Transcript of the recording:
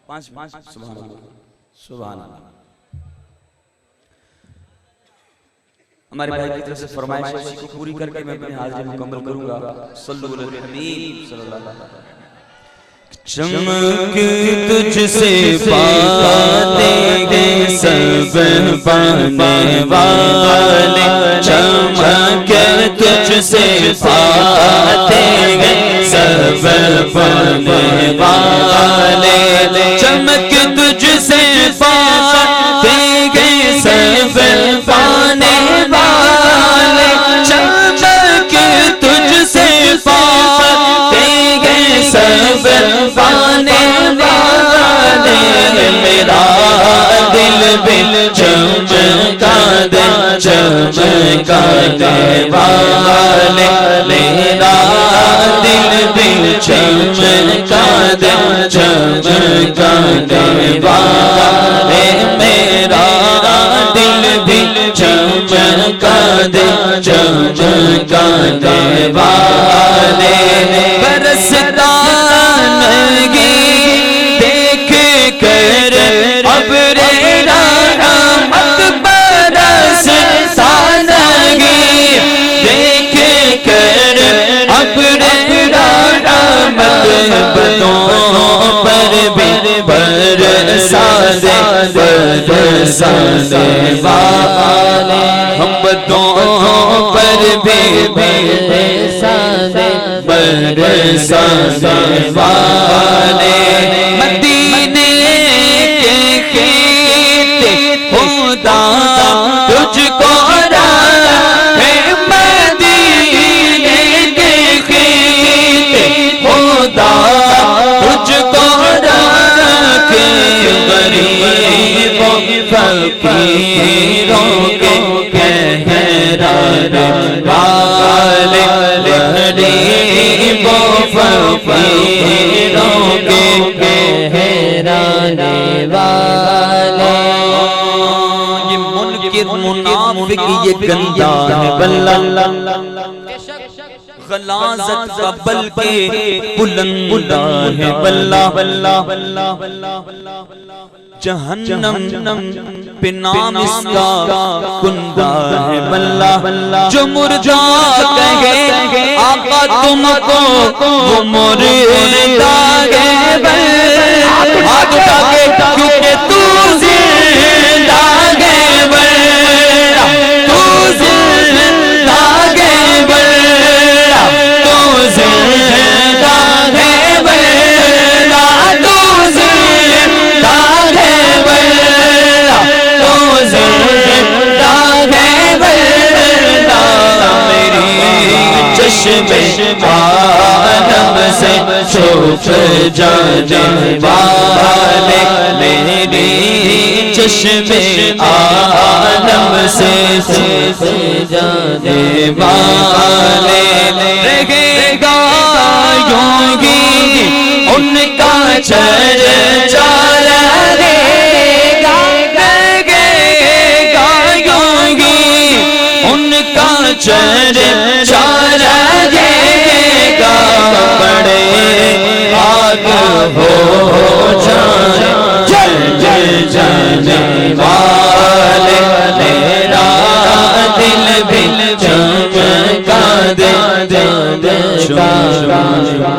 پانچ سبحان اللہ سبحان اللہ. ہمارے بھائی کی طرف سے فرمائش کو پوری کر کے میں اپنی حاضری مکمل کروں گا. صلو علی الحبیب صلی اللہ علیہ وسلم. چمک تجھ سے پاتے گے سب پانے والے. چمک تجھ سے پاتے گے سب پانے والے. چمک تجھ سے پاتے گے سب پانے والے. چمک تجھ سے پاتے گے سب پانے والے. میرا دل بھی چمکا دے چمکا دے والے. میرا دل بھی چمکا دے چمکا دے والے. میرا دل بھی چمکا دے چمکا دے والے. برستا لگی دیکھ کر ابر رحمت برستا لگی دیکھ کر ابر رحمت. بدوں پر بھی برسا دے برسا دے والے. ہم بدوں پر بھی برسا دے برسا دے والے. مدینے کے کھیت خدا تجھ کو ہے. مدینے کے کھیت خدا تجھ کو رکھے. غریبوں فقیروں کے کہران والے. غریبوں فقیروں کے کہران والے. یہ منکر منافق یہ گندا ہے بلّہ. غلاظت کا بلکہ بلندہ ہے بلّہ. جہنم پہ نام اس کا کندہ ہے بلّہ. جو مردہ کہے آقا تم کو وہ مردہ ہے بلّہ. آج تاکہ کیونکہ تو زندہ ہے بلّہ. تو زندہ ہے بلّہ. تو زندہ ہے بلّہ. تو زندہ ہے بلّہ. تو زندہ ہے بلّہ. میری چشم عالم سے چھپ جانے والے. میری چشم عالم سے چھپ جانے والے. رہے گا یوں ہی ان کا چرچا رہے گا. رہے گا یوں ہی ان کا چرچا رہے گا. بڑے آگ ہو جانے والے. میرا دل بھی چمکا دے چمکا